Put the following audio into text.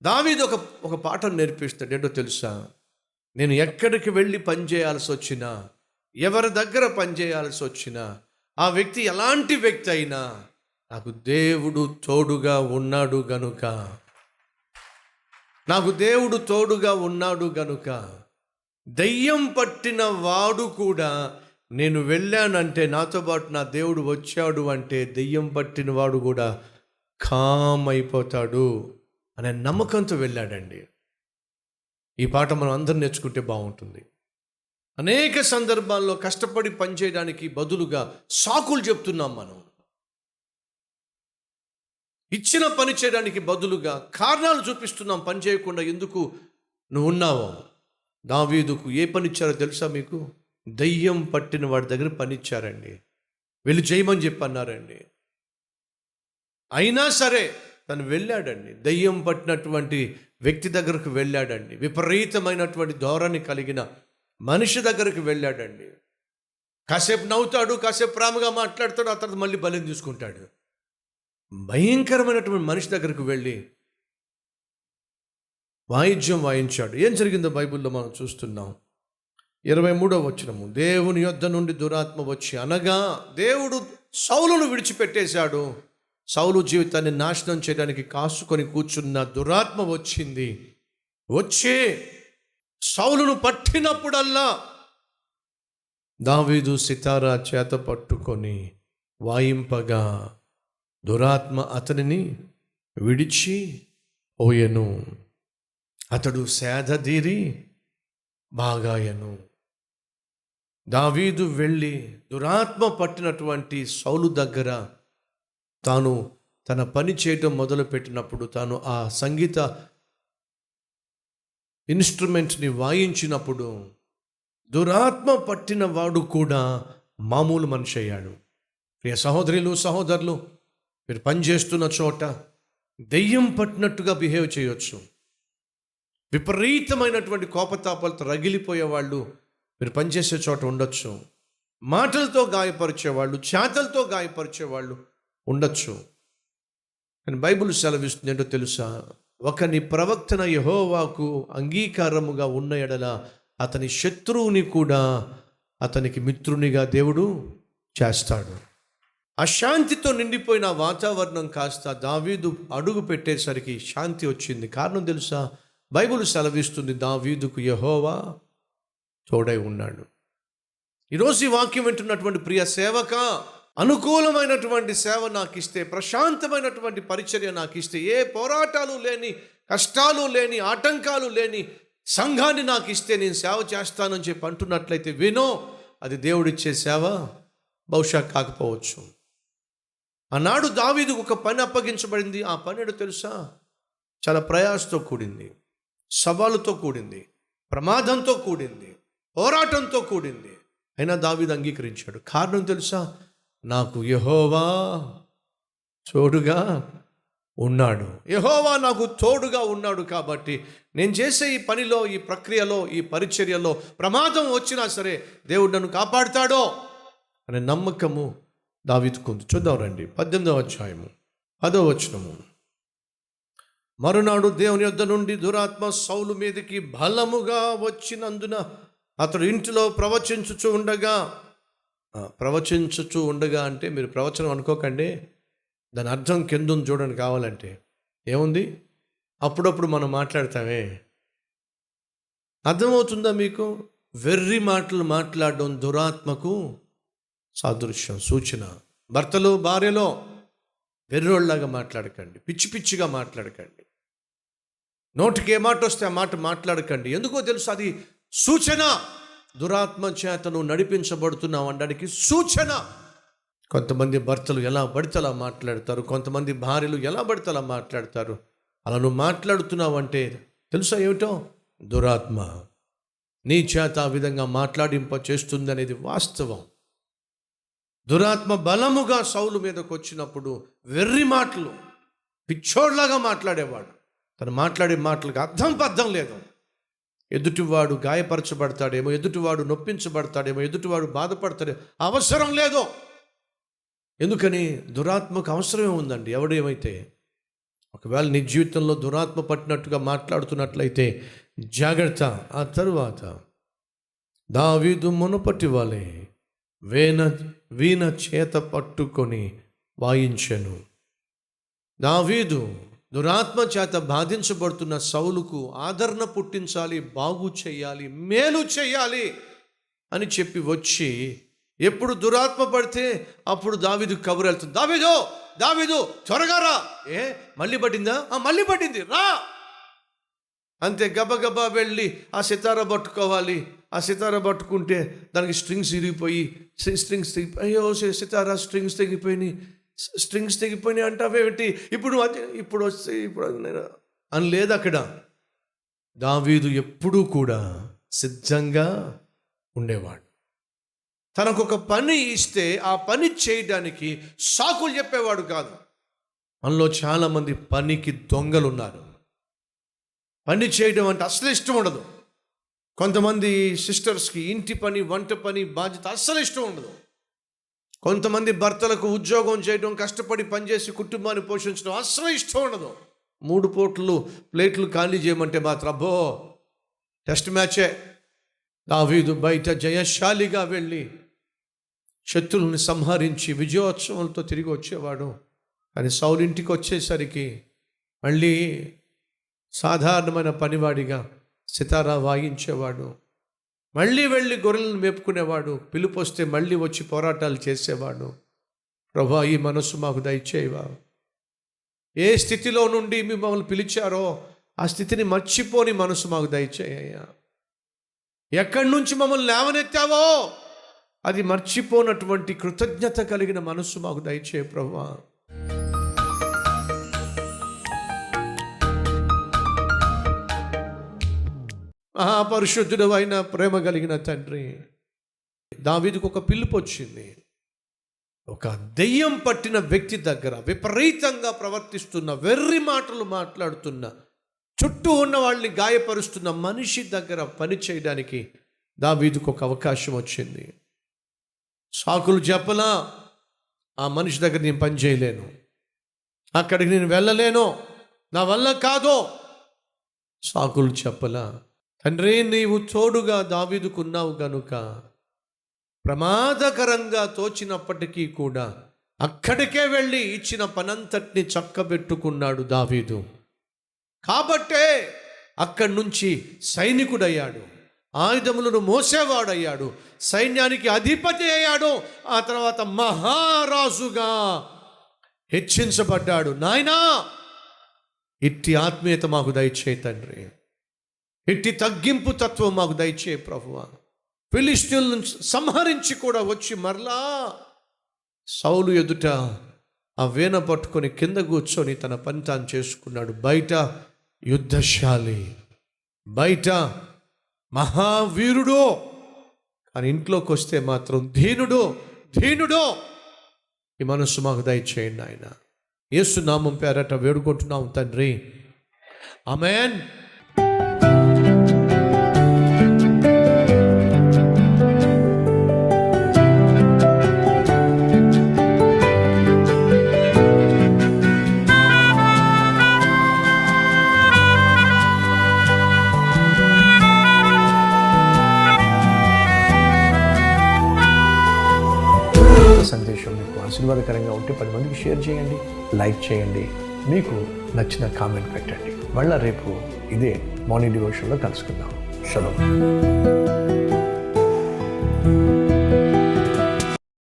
దావీదు ఒక పాఠం నేర్పిస్తాడు. ఏంటో తెలుసా? నేను ఎక్కడికి వెళ్ళి పని చేయాల్సి వచ్చినా, ఎవరి దగ్గర పని చేయాల్సి వచ్చినా, ఆ వ్యక్తి ఎలాంటి వ్యక్తి అయినా నాకు దేవుడు తోడుగా ఉన్నాడు గనుక, నాకు దేవుడు తోడుగా ఉన్నాడు గనుక, దయ్యం పట్టిన వాడు కూడా నేను వెళ్ళానంటే, నాతో పాటు నా దేవుడు వచ్చాడు అంటే, దయ్యం పట్టిన వాడు కూడా కామ్ అయిపోతాడు అనే నమ్మకంతో వెళ్ళాడండి. ఈ పాట మనం అందరం నేర్చుకుంటే బాగుంటుంది. అనేక సందర్భాల్లో కష్టపడి పనిచేయడానికి బదులుగా సాకులు చెప్తున్నాం మనం. ఇచ్చిన పని చేయడానికి బదులుగా కారణాలు చూపిస్తున్నాం పని చేయకుండా. ఎందుకు నువ్వు ఉన్నావో? దావీదుకు ఏ పని ఇచ్చారో తెలుసా మీకు? దయ్యం పట్టిన వాడి దగ్గర పని ఇచ్చారండి. వెళ్ళి చేయమని చెప్పి అన్నారండి. అయినా సరే తను వెళ్ళాడండి. దయ్యం పట్టినటువంటి వ్యక్తి దగ్గరకు వెళ్ళాడండి. విపరీతమైనటువంటి ధోరణి కలిగిన మనిషి దగ్గరకు వెళ్ళాడండి. కాసేపు నవ్వుతాడు, కాసేపు ప్రేమగా మాట్లాడతాడు, ఆ తర్వాత మళ్ళీ బలం తీసుకుంటాడు. భయంకరమైనటువంటి మనిషి దగ్గరకు వెళ్ళి వాయిద్యం వాయించాడు. ఏం జరిగిందో బైబిల్లో మనం చూస్తున్నాం. 23వ వచనము, దేవుని యొద్ద నుండి దురాత్మ వచ్చి అనగా, దేవుడు సౌలును విడిచిపెట్టేశాడు. సౌలు జీవితాన్ని నాశనం చేయడానికి కాసుకొని కూర్చున్న దురాత్మ వచ్చింది. వచ్చి సౌలును పట్టినప్పుడల్లా దావీదు సితారా చేత పట్టుకొని వాయింపగా దురాత్మ అతనిని విడిచి పోయెను. అతడు సేదదీరి బాగాయను. దావీదు వెళ్ళి దురాత్మ పట్టినటువంటి సౌలు దగ్గర తాను తన పని చేయటం మొదలుపెట్టినప్పుడు, తాను ఆ సంగీత ఇన్స్ట్రుమెంట్ని వాయించినప్పుడు దురాత్మ పట్టిన వాడు కూడా మామూలు మనిషి అయ్యాడు. ప్రియ సహోదరులు సహోదరులు, మీరు పనిచేస్తున్న చోట దెయ్యం పట్టినట్టుగా బిహేవ్ చేయొచ్చు. విపరీతమైనటువంటి కోపతాపాలతో రగిలిపోయేవాళ్ళు మీరు పనిచేసే చోట ఉండొచ్చు. మాటలతో గాయపరిచేవాళ్ళు, చేతలతో గాయపరిచేవాళ్ళు ఉండొచ్చు. కానీ బైబిల్ సెలవిస్తుంది ఏంటో తెలుసా? ఒకని ప్రవక్తన యెహోవాకు అంగీకారముగా ఉన్న ఎడల అతని శత్రువుని కూడా అతనికి మిత్రునిగా దేవుడు చేస్తాడు. అశాంతితో నిండిపోయిన వాతావరణం కాస్త దావీదు అడుగు పెట్టేసరికి శాంతి వచ్చింది. కారణం తెలుసా? బైబిల్ సెలవిస్తుంది, దావీదుకు యెహోవా తోడై ఉన్నాడు. ఈరోజు ఈ వాక్యం వింటున్నటువంటి ప్రియ సేవక, అనుకూలమైనటువంటి సేవ నాకు ఇస్తే, ప్రశాంతమైనటువంటి పరిచర్య నాకు ఇస్తే, ఏ పోరాటాలు లేని, కష్టాలు లేని, ఆటంకాలు లేని సంఘాన్ని నాకు ఇస్తే నేను సేవ చేస్తానని చెప్పి అంటున్నట్లయితే వినో, అది దేవుడిచ్చే సేవ బహుశా కాకపోవచ్చు. ఆనాడు దావీదుకు ఒక పని అప్పగించబడింది. ఆ పని ఏంటో తెలుసా? చాలా ప్రయాసతో కూడింది, సవాలుతో కూడింది, ప్రమాదంతో కూడింది, పోరాటంతో కూడింది. అయినా దావీదు అంగీకరించాడు. కారణం తెలుసా? నాకు యెహోవా తోడుగా ఉన్నాడు. యెహోవా నాకు తోడుగా ఉన్నాడు కాబట్టి నేను చేసే ఈ పనిలో, ఈ ప్రక్రియలో, ఈ పరిచర్యలో ప్రమాదం వచ్చినా సరే దేవుడు నన్ను కాపాడుతాడో అనే నమ్మకము దావీదుకుంది. చూద్దాం రండి, 18వ అధ్యాయము 10వ వచనము. మరునాడు దేవుని యొద్ద నుండి దురాత్మ సౌలు మీదకి బలముగా వచ్చినందున అతడు ఇంటిలో ప్రవచించుచూ ఉండగా అంటే మీరు ప్రవచనం అనుకోకండి, దాని అర్థం కింద చూడండి. కావాలంటే ఏముంది? అప్పుడప్పుడు మనం మాట్లాడతామే, అర్థమవుతుందా మీకు? వెర్రి మాటలు మాట్లాడడం దురాత్మకు సాదృశ్యం, సూచన. భర్తలు భార్యలో వెర్రోళ్ళలాగా మాట్లాడకండి, పిచ్చి పిచ్చిగా మాట్లాడకండి, నోటికి ఏ మాట వస్తే ఆ మాట మాట్లాడకండి. ఎందుకో తెలుసు? అది సూచన. దురాత్మ చేత నువ్వు నడిపించబడుతున్నావు అనడానికి సూచన. కొంతమంది భర్తలు ఎలా పడితే అలా మాట్లాడతారు, కొంతమంది భార్యలు ఎలా పడితే అలా మాట్లాడతారు. అలా నువ్వు మాట్లాడుతున్నావు అంటే తెలుసా ఏమిటో? దురాత్మ నీ చేత ఆ విధంగా మాట్లాడింప చేస్తుంది అనేది వాస్తవం. దురాత్మ బలముగా సౌలు మీదకి వచ్చినప్పుడు వెర్రి మాటలు, పిచ్చోడ్లాగా మాట్లాడేవాడు. తను మాట్లాడే మాటలకు అర్థం పర్థం లేదు. ఎదుటివాడు గాయపరచబడతాడేమో, ఎదుటివాడు నొప్పించబడతాడేమో, ఎదుటివాడు బాధపడతాడేమో, అవసరం లేదు. ఎందుకని? దురాత్మకు అవసరమే ఉందండి. ఎవడేమైతే ఒకవేళ నీ జీవితంలో దురాత్మ పట్టినట్టుగా మాట్లాడుతున్నట్లయితే జాగ్రత్త. ఆ తరువాత దావీదు మునుపటి వాలే వీణ చేత పట్టుకొని వాయించెను. దావీదు దురాత్మ చేత బాధించబడుతున్న సౌలుకు ఆదరణ పుట్టించాలి, బాగు చేయాలి, మేలు చేయాలి అని చెప్పి వచ్చి, ఎప్పుడు దురాత్మ పడితే అప్పుడు దావీదు కబురు వెళ్తుంది, దావీదు త్వరగా రా. మళ్ళీ పట్టిందా? మళ్ళీ పట్టింది, రా. అంతే, గబగబా వెళ్ళి ఆ సితారా పట్టుకోవాలి. ఆ సితారా పట్టుకుంటే దానికి స్ట్రింగ్స్ ఇరిగిపోయి అయ్యో సితారా స్ట్రింగ్స్ తెగిపోయినాయి అంటావేమిటి, ఇప్పుడు వస్తే ఇప్పుడు అని లేదు అక్కడ. దావీదు ఎప్పుడూ కూడా సిద్ధంగా ఉండేవాడు. తనకు ఒక పని ఇస్తే ఆ పని చేయడానికి సాకులు చెప్పేవాడు కాదు. మనలో చాలామంది పనికి దొంగలు ఉన్నారు. పని చేయడం అంటే అసలు ఇష్టం ఉండదు. కొంతమంది సిస్టర్స్కి ఇంటి పని, వంట పని బాధ్యత అస్సలు ఇష్టం ఉండదు. కొంతమంది భర్తలకు ఉద్యోగం చేయడం, కష్టపడి పనిచేసి కుటుంబాన్ని పోషించడం అస్సలు ఇష్టం ఉండదు. 3 పూటలు ప్లేట్లు ఖాళీ చేయమంటే మాత్రం అబ్బో టెస్ట్ మ్యాచే. దావీదు బయట జయశాలిగా వెళ్ళి శత్రువులను సంహరించి విజయోత్సవాలతో తిరిగి వచ్చేవాడు. కానీ సౌలు ఇంటికి వచ్చేసరికి మళ్ళీ సాధారణమైన పనివాడిగా సితారా వాయించేవాడు. మళ్ళీ వెళ్ళి గొర్రెలను మేపుకునేవాడు. పిలుపు వస్తే మళ్ళీ వచ్చి పోరాటాలు చేసేవాడు. ప్రభువా, ఈ మనసు మాకు దయచేయవా. ఏ స్థితిలో నుండి మిమ్మల్ని పిలిచారో ఆ స్థితిని మర్చిపోని మనసు మాకు దయచేయ్యా. ఎక్కడి నుంచి మమ్మల్ని లేవనెత్తావో అది మర్చిపోనటువంటి కృతజ్ఞత కలిగిన మనస్సు మాకు దయచేయ ప్రభువా. మహాపరిశుద్ధుడు అయిన ప్రేమ కలిగిన తండ్రి, దావీదుకు ఒక పిలుపు వచ్చింది. ఒక దెయ్యం పట్టిన వ్యక్తి దగ్గర విపరీతంగా ప్రవర్తిస్తున్న, వెర్రి మాటలు మాట్లాడుతున్న, చుట్టూ ఉన్న వాళ్ళని గాయపరుస్తున్న మనిషి దగ్గర పని చేయడానికి దావీదుకు ఒక అవకాశం వచ్చింది. సాకులు చెప్పలా, ఆ మనిషి దగ్గర నేను పని చేయలేను, అక్కడికి నేను వెళ్ళలేను, నా వల్ల కాదు, సాకులు చెప్పలా. తండ్రి, నీవు తోడుగా దావీదుకున్నావు గనుక ప్రమాదకరంగా తోచినప్పటికీ కూడా అక్కడికే వెళ్ళి ఇచ్చిన పనంతటిని చక్కబెట్టుకున్నాడు దావీదు. కాబట్టే అక్కడి నుంచి సైనికుడయ్యాడు, ఆయుధములను మోసేవాడయ్యాడు, సైన్యానికి అధిపతి అయ్యాడు. ఆ తర్వాత మహారాజుగా హెచ్చించబడ్డాడు. నాయనా, ఇట్టి ఆత్మీయత మాకు దయచేయ తండ్రి, ఇట్టి తగ్గింపు తత్వం మాకు దయచేయ ప్రభువా. ఫిలిష్తీయులను సంహరించి కూడా వచ్చి మరలా సౌలు ఎదుట ఆ వీణ పట్టుకొని కింద కూర్చొని తన పని తాను చేసుకున్నాడు. బయట యుద్ధశాలి, బయట మహావీరుడు, కానీ ఇంట్లోకి వస్తే మాత్రం దీనుడు. ఈ మనస్సు మాకు దయచేయండి ఆయన. యేసు నామం పేరట వేడుకుంటున్నాం తండ్రి, ఆమేన్. సందేశం మీకు ఆశీర్వాదకరంగా ఉంటే 10 మందికి షేర్ చేయండి, లైక్ చేయండి, మీకు నచ్చిన కామెంట్ పెట్టండి. మళ్ళీ రేపు ఇదే మార్నింగ్ డివోషన్లో కలుసుకుందాం. షలోమ్.